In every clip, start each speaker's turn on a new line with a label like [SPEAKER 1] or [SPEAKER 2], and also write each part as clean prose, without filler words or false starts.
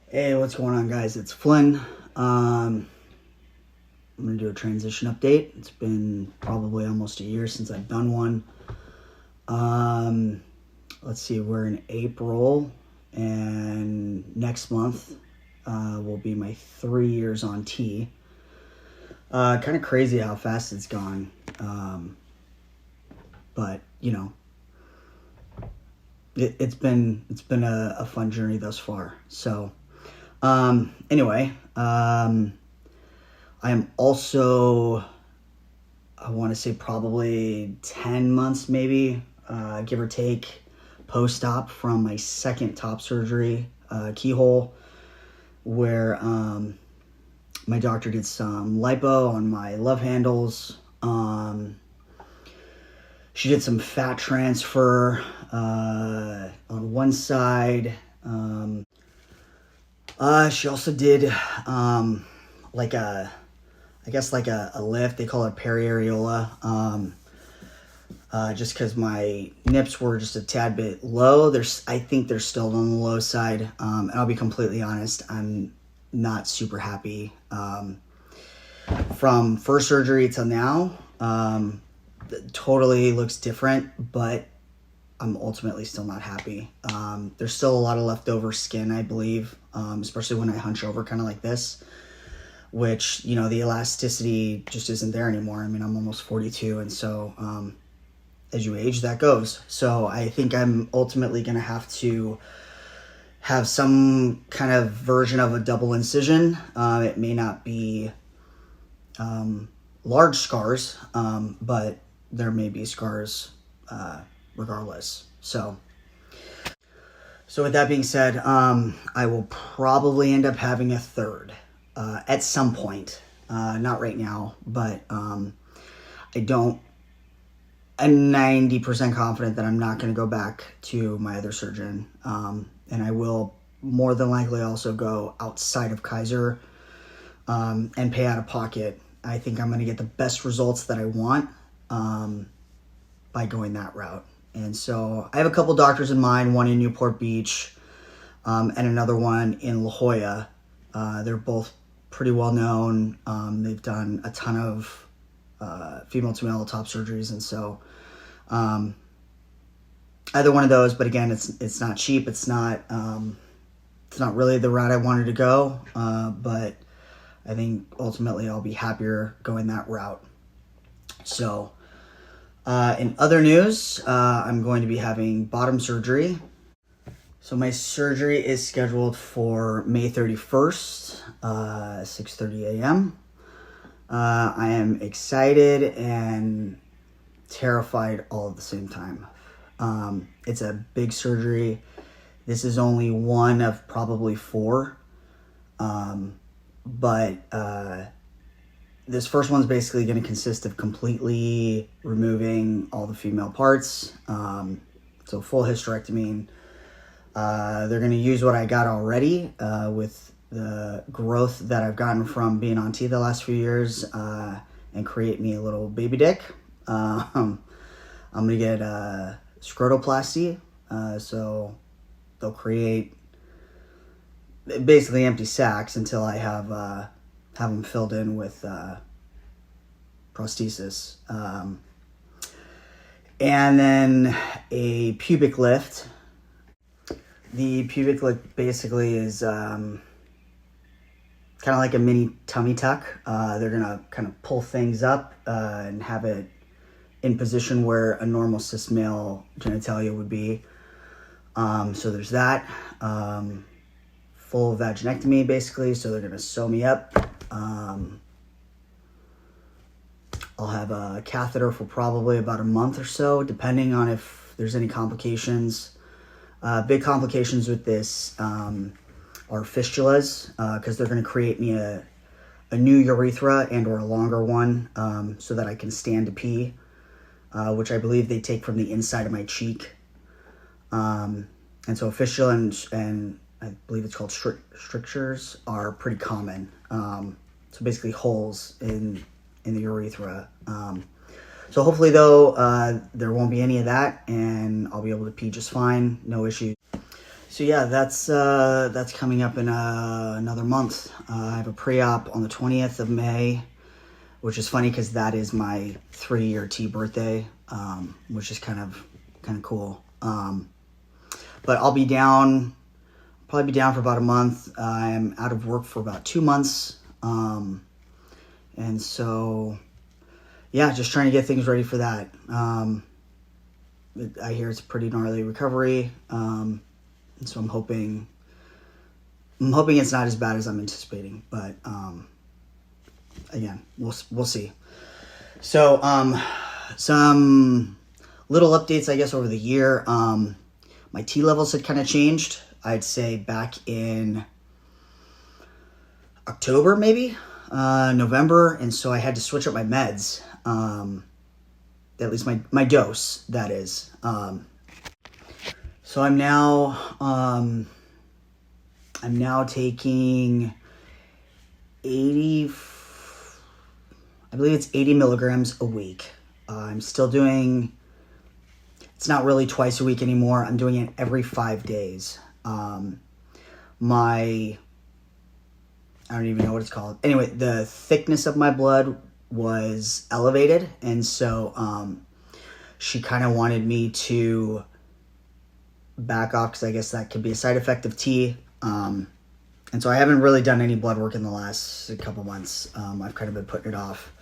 [SPEAKER 1] Hey, what's going on, guys? It's Flynn. I'm going to do a transition update. It's been probably almost a year since I've done one. Let's see, we're in April, and next month will be my 3 years on T. Kind of crazy how fast it's gone. But, you know, it's been a fun journey thus far. So, anyway, I am also, I want to say probably 10 months maybe, give or take, post-op from my second top surgery, keyhole, where my doctor did some lipo on my love handles. She did some fat transfer on one side. She also did like a lift. They call it periareola. Just because my nips were just a tad bit low. I think they're still on the low side. And I'll be completely honest, I'm not super happy. From first surgery till now, it totally looks different, but I'm ultimately still not happy. There's still a lot of leftover skin, I believe, especially when I hunch over kind of like this, which, you know, the elasticity just isn't there anymore. I mean, I'm almost 42, and so as you age, that goes. So I think I'm ultimately going to have to have some kind of version of a double incision. It may not be large scars, but there may be scars regardless. So with that being said, I will probably end up having a third at some point. Not right now, but I'm 90% confident that I'm not going to go back to my other surgeon. And I will more than likely also go outside of Kaiser and pay out of pocket. I think I'm going to get the best results that I want by going that route. And so I have a couple doctors in mind, one in Newport Beach and another one in La Jolla. They're both pretty well known. They've done a ton of female to male top surgeries. And so either one of those, but again, it's not cheap. It's not really the route I wanted to go. But I think ultimately I'll be happier going that route. So, in other news, I'm going to be having bottom surgery. So my surgery is scheduled for May 31st, 6:30 a.m. I am excited and terrified all at the same time. It's a big surgery. This is only one of probably four. But this first one's basically going to consist of completely removing all the female parts. So full hysterectomy. They're going to use what I got already with the growth that I've gotten from being on T the last few years and create me a little baby dick. I'm going to get scrotoplasty. So they'll create basically empty sacs until I have them filled in with prosthesis. And then a pubic lift. The pubic lift basically is kind of like a mini tummy tuck. They're going to kind of pull things up and have it in position where a normal cis male genitalia would be. So there's that. Full vaginectomy, basically, so they're going to sew me up. I'll have a catheter for probably about a month or so, depending on if there's any complications. Big complications with this are fistulas, because they're going to create me a new urethra and or a longer one so that I can stand to pee, which I believe they take from the inside of my cheek. And so fistula and I believe it's called strictures are pretty common. So basically holes in the urethra. So hopefully though, there won't be any of that and I'll be able to pee just fine, no issues. So yeah, that's coming up in another month. I have a pre-op on the 20th of May, which is funny because that is my 3-year T birthday, which is kind of cool. But I'll probably be down for about a month. I'm out of work for about 2 months, and so yeah, just trying to get things ready for that. I hear it's a pretty gnarly recovery, and so I'm hoping it's not as bad as I'm anticipating. But again, we'll see. So some little updates, I guess, over the year. My T levels had kind of changed. I'd say back in October, maybe November, and so I had to switch up my meds. At least my dose, that is. So I'm now taking 80. I believe it's 80 milligrams a week. I'm still doing. It's not really twice a week anymore. I'm doing it every 5 days. I don't even know what it's called. Anyway, the thickness of my blood was elevated, and so she kind of wanted me to back off because I guess that could be a side effect of T. And so I haven't really done any blood work in the last couple months. I've kind of been putting it off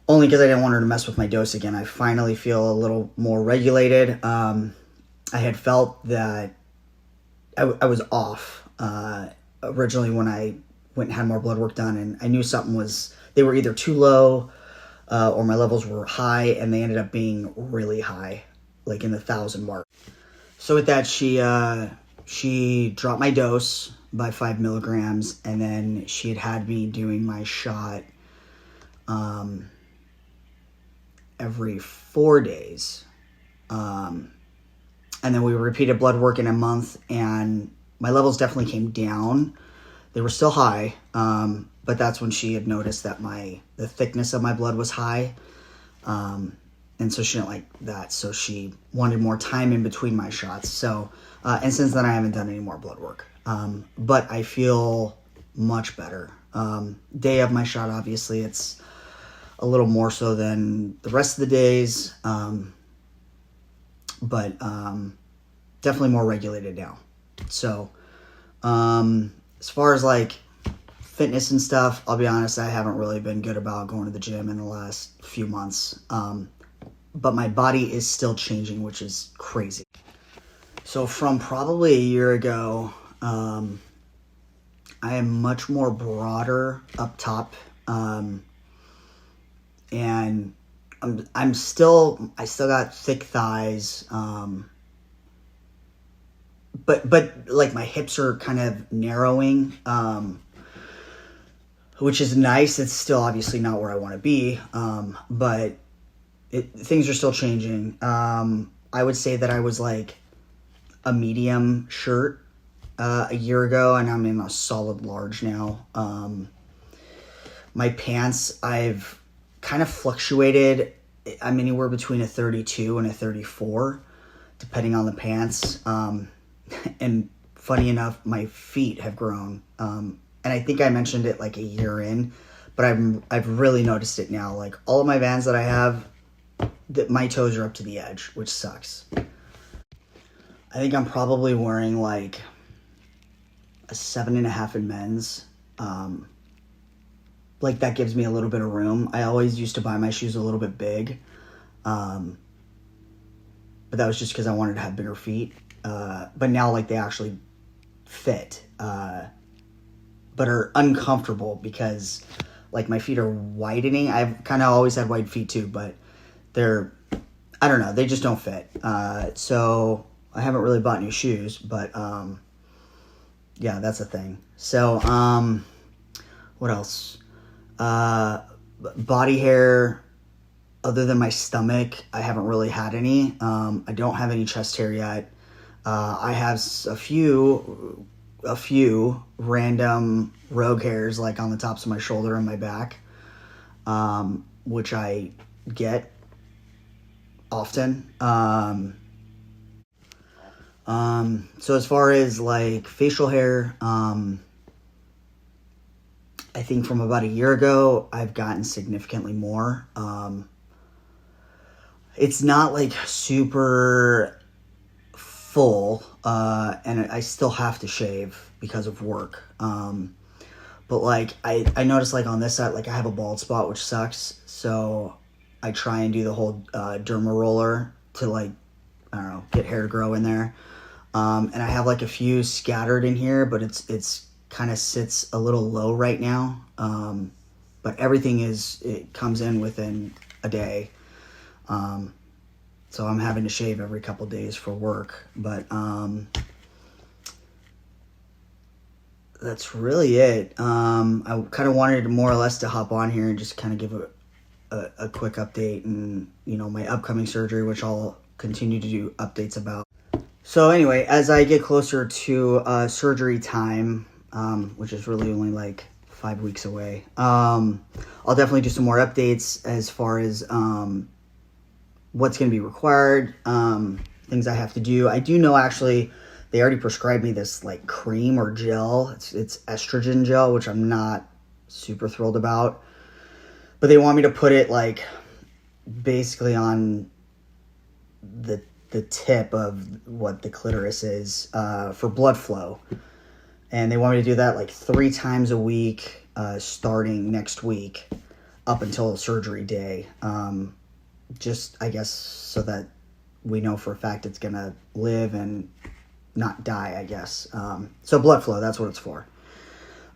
[SPEAKER 1] only because I didn't want her to mess with my dose again. I finally feel a little more regulated. I had felt that I was off originally when I went and had more blood work done, and I knew they were either too low or my levels were high, and they ended up being really high, like in the 1,000 mark. So with that, she dropped my dose by 5 milligrams, and then she had me doing my shot every 4 days. And then we repeated blood work in a month, and my levels definitely came down. They were still high, but that's when she had noticed that the thickness of my blood was high. And so she didn't like that. So she wanted more time in between my shots. So, and since then I haven't done any more blood work. But I feel much better. Day of my shot, obviously, it's a little more so than the rest of the days. But definitely more regulated now. So, as far as like fitness and stuff, I'll be honest, I haven't really been good about going to the gym in the last few months. But my body is still changing, which is crazy. So from probably a year ago, I am much more broader up top. And I still got thick thighs. But like my hips are kind of narrowing, which is nice. It's still obviously not where I want to be. But things are still changing. I would say that I was like a medium shirt a year ago, and I'm in a solid large now. My pants, I've kind of fluctuated. I'm anywhere between a 32 and a 34, depending on the pants. And funny enough, my feet have grown. And I think I mentioned it like a year in, but I've really noticed it now. Like all of my Vans that I have, my toes are up to the edge, which sucks. I think I'm probably wearing like a 7.5 in men's. Like that gives me a little bit of room. I always used to buy my shoes a little bit big. But that was just because I wanted to have bigger feet. But now like they actually fit. But are uncomfortable because like my feet are widening. I've kind of always had wide feet too, but I don't know, they just don't fit. So I haven't really bought new shoes, but yeah, that's a thing. So what else? Body hair, other than my stomach, I haven't really had any. I don't have any chest hair yet. I have a few random rogue hairs like on the tops of my shoulder and my back, which I get often. So as far as like facial hair, I think from about a year ago, I've gotten significantly more. It's not like super full, and I still have to shave because of work. But like I noticed like on this side, like I have a bald spot, which sucks. So I try and do the whole derma roller to like, I don't know, get hair to grow in there. And I have like a few scattered in here, but it's kind of sits a little low right now. But everything it comes in within a day. So I'm having to shave every couple days for work, but that's really it. I kind of wanted more or less to hop on here and just kind of give a quick update and, you know, my upcoming surgery, which I'll continue to do updates about. So anyway, as I get closer to surgery time, which is really only like 5 weeks away, I'll definitely do some more updates as far as what's going to be required, things I have to do. I do know actually they already prescribed me this like cream or gel. It's estrogen gel, which I'm not super thrilled about. But they want me to put it like basically on the tip of what the clitoris is for blood flow. And they want me to do that like 3 times a week starting next week up until surgery day. Just, I guess, so that we know for a fact it's going to live and not die, I guess. So blood flow, that's what it's for.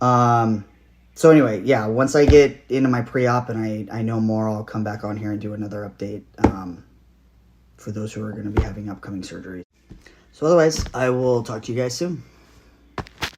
[SPEAKER 1] So anyway, yeah, once I get into my pre-op and I know more, I'll come back on here and do another update for those who are going to be having upcoming surgeries. So otherwise, I will talk to you guys soon.